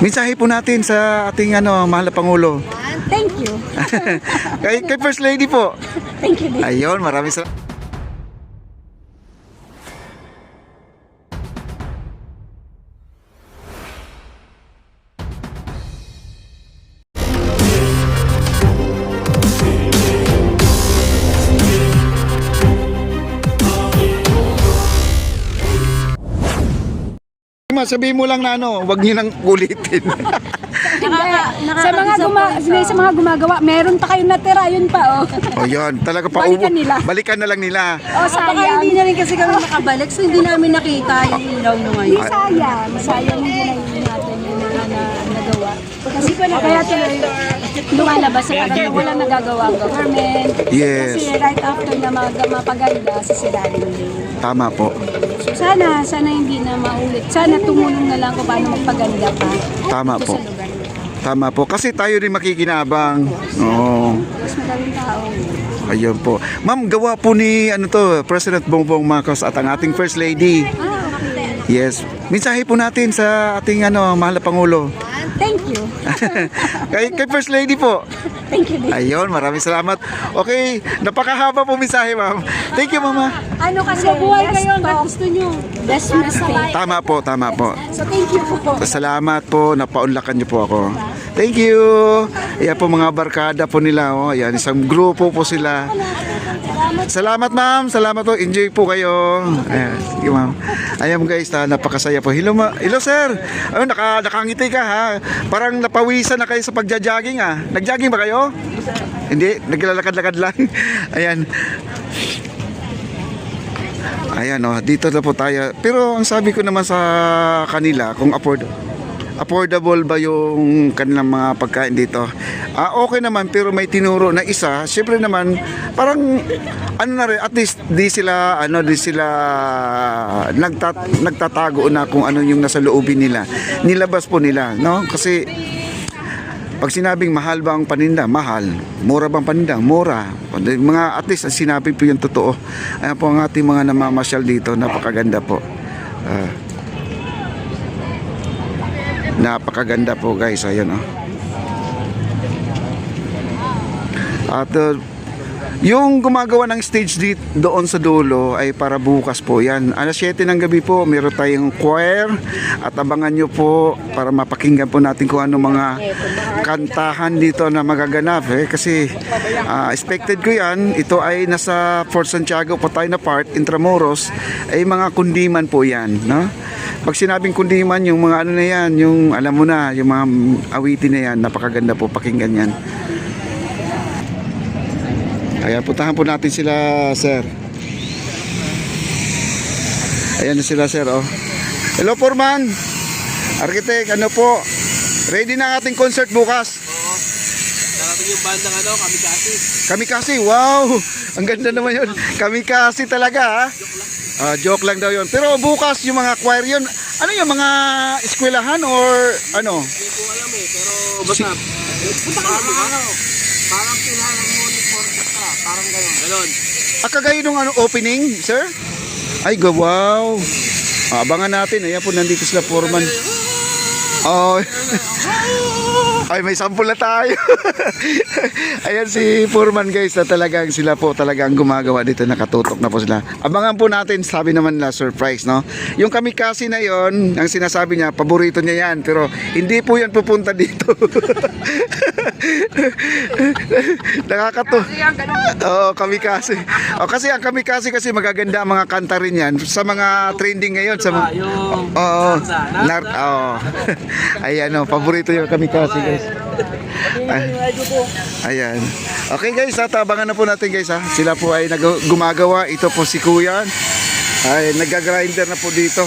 Mensahe po natin sa ating mahal na Pangulo. Thank you. Kay First Lady po. Thank you din. Ayun, maraming salamat. Sabihin mo lang na wag niyo nang ulitin. Sa mga gumagawa, meron pa kayong natira, yun pa, oh. O yun, talaga pa Balikan nila. Balikan na lang nila. Oh, Baka sayang. hindi na rin kasi kami nakabalik, so hindi namin nakita yung ilaw nyo ngayon. Sayang. Sayang hindi na natin yung nagawa. Kasi kaya tuloy lumalabas sa parang walang nagagawa ang government. Yes. Kasi right after na mapaganda, sisirain din. Tama po. So sana hindi na maulit. Sana tumulong na lang kung paano magpaganda pa. Tama dito po. sa lugar. Tama po. Kasi tayo rin makikinabang. Oo. Mas madaming tao. Ayun po. Ma'am, gawa po ni President Bongbong Marcos at ang ating First Lady. Okay. Yes. Mensahe po natin sa ating mahal na Pangulo. Thank you. Kay First Lady po. Thank you din. Ayun, maraming salamat. Okay, napakahaba po mensahe, ma'am. Thank you, mama. Ano kasi, Mabuhay best kayo hanggang talk, gusto nyo. best mistake. Tama po, tama po. So thank you po. Salamat po, napaunlakan niyo po ako. Thank you. Ayan po mga barkada po nila. Oh. Ayan, isang grupo po sila. Salamat ma'am, salamat po. Enjoy po kayo. Ayan, sige ma'am. Ayan guys, napakasaya po. Hello sir. Ayun, nakangiti ka ha. Parang napawisan na kayo sa pagja-jogging ha. Nag-jogging ba kayo? Hindi, naglalakad-lakad lang. Ayan. Ayan dito na po tayo. Pero ang sabi ko naman sa kanila, kung affordable ba yung kanilang mga pagkain dito. Okay naman, pero may tinuro na isa. Siyempre naman, parang na rin, at least di sila nagtatago na kung ano yung nasa loobin nila. Nilabas po nila, no? Kasi pag sinabing mahal ba ang paninda, mahal. Mura bang paninda, mura. Mga at least sinabi po yung totoo. Ayan po ang ating mga namamasyal dito, napakaganda po. Napakaganda po guys, ayun At yung gumagawa ng stage doon sa dulo ay para bukas po yan. 7 ng gabi po, meron tayong choir at abangan nyo po para mapakinggan po natin kung ano mga kantahan dito na magaganap kasi expected ko yan. Ito ay nasa Fort Santiago po tayo na part, Intramuros, ay mga kundiman po yan, no? Pag sinabing kundiman, yung mga na yan, yung alam mo na, yung mga awitin na yan, napakaganda po pakinggan yan. Ayan, puntahan po natin sila, sir. Ayan na sila, sir, Hello, Foreman. Architect, ano po? Ready na ang ating concert bukas? Oo. Narating yung bandang Kamikasi. Kamikasi, wow! Ang ganda naman yun. Kamikasi talaga, ha? Joke lang daw yun. Pero bukas yung mga choir yun, ano yung mga eskwelahan or ano? Hindi ko alam pero basta. Parang Philharmonic Orchestra. Parang gano'n. Ganon. Kagaya nung opening, sir? Ay, wow! Abangan natin. Ayan po, nandito sila, Foreman. Ay, may sample na tayo. Ayan si Foreman guys, na talagang sila po talagang gumagawa dito, nakatutok na po sila. Abangan po natin, sabi naman nila surprise, no? Yung Kamikasi na yon, ang sinasabi niya, paborito niya yan, pero hindi po yan pupunta dito. Kamikasi. Kasi ang Kamikasi kasi magaganda ang mga kanta rin yan sa mga trending ngayon sa mga ayan paborito yung Kamikasi guys. Ayan. Okay guys, abangan na po natin guys ha. Sila po ay gumagawa. Ito po si Kuya ay nagagrinder na po dito,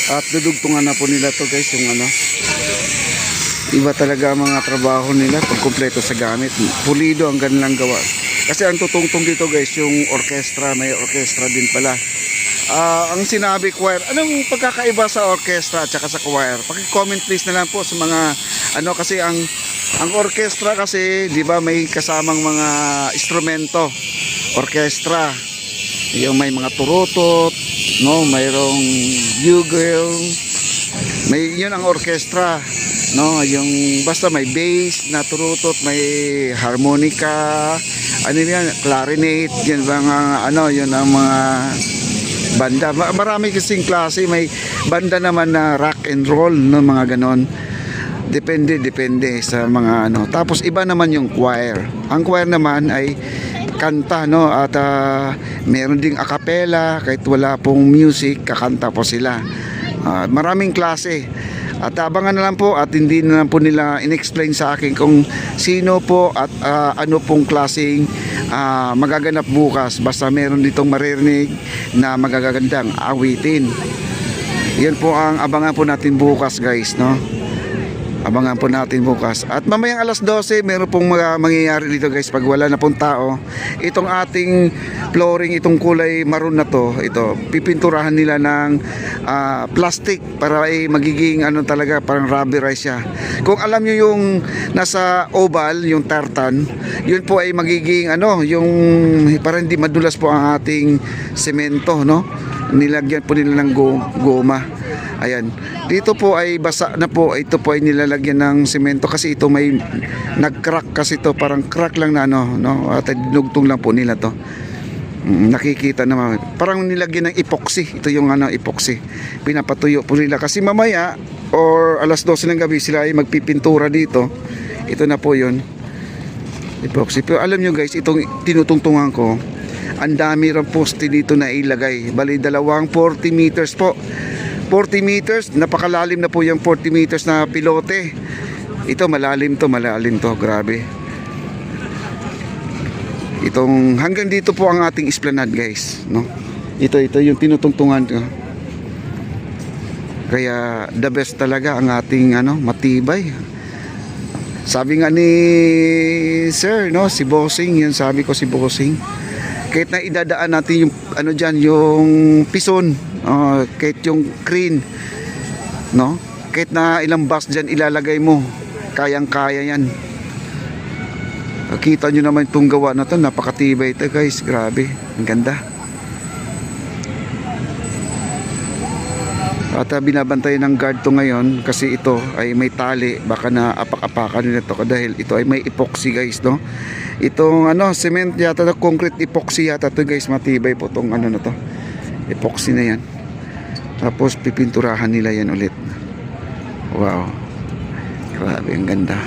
At dudugtungan na po nila to guys, yung iba talaga ang mga trabaho nila pag kumpleto sa gamit. Pulido ang kanilang gawa. Kasi ang tutungtong dito guys, yung orchestra, may orchestra din pala. Ang sinabi choir, anong pagkakaiba sa orchestra at saka sa choir? Paki-comment please na lang po sa mga ano, kasi ang orchestra kasi, 'di ba, may kasamang mga instrumento. Orchestra. Yung may mga turutot, no, mayroong bugle. May 'yun ang orchestra, no, yung basta may bass na turutot, may harmonica, ano yan, clarinet, yan ba nga, ano, yun ang mga banda. Marami kasing klase, may banda naman na rock and roll, no, mga ganon. Depende sa mga ano. Tapos iba naman yung choir. Ang choir naman ay kanta, no, at meron ding a cappella, kahit wala pong music, kakanta po sila. Maraming klase. At abangan na lang po, at hindi na lang po nila in-explain sa akin kung sino po at ano pong klaseng magaganap bukas. Basta meron ditong maririnig na magagandang awitin. Yan po ang abangan po natin bukas guys, no? Abangan po natin bukas. At mamayang alas 12, meron pong mangyayari dito guys pag wala na pong tao. Itong ating flooring, itong kulay maroon na to, ito, pipinturahan nila ng plastic para magiging ano talaga, parang rubberized siya. Kung alam nyo yung nasa oval, yung tartan, yun po ay magiging ano, yung para hindi madulas po ang ating semento, no? Nilagyan po nila ng goma. Ayan. Dito po ay basa na po. Ito po ay nilalagyan ng semento kasi ito may nag-crack kasi ito. Parang crack lang na ano, no? At dinugtong lang po nila to. Nakikita naman. Parang nilagyan ng epoxy. Ito yung ano, epoxy. Pinapatuyo po nila. Kasi mamaya or alas 12 ng gabi sila ay magpipintura dito. Ito na po yun. Epoxy. Pero alam nyo guys, itong tinutungtungan ko, ang dami rin poste dito na ilagay. Bali, dalawang 40 meters po. 40 meters, napakalalim na po yung 40 meters na pilote. Ito malalim to, grabe. Itong hanggang dito po ang ating esplanade guys, no? Ito yung tinutungtungan ko. Kaya the best talaga ang ating ano, matibay. Sabi nga ni Sir, no, si Bossing, yun sabi ko si Bossing. Kahit na idadaan natin yung ano diyan, yung pison, kahit yung crane, no? Kahit na ilang bus diyan ilalagay mo, kayang-kaya yan. Kita nyo naman itong gawa na to, napakatibay ito guys, grabe, ang ganda. At binabantay ng guard to ngayon kasi ito ay may tali, baka na apak-apakan nila to dahil ito ay may epoxy guys, no? Itong ano, cement yata, concrete epoxy yata to guys, matibay po tong ano na to, epoxy na yan. Tapos pipinturahan nila yan ulit. Wow, grabe, ang ganda.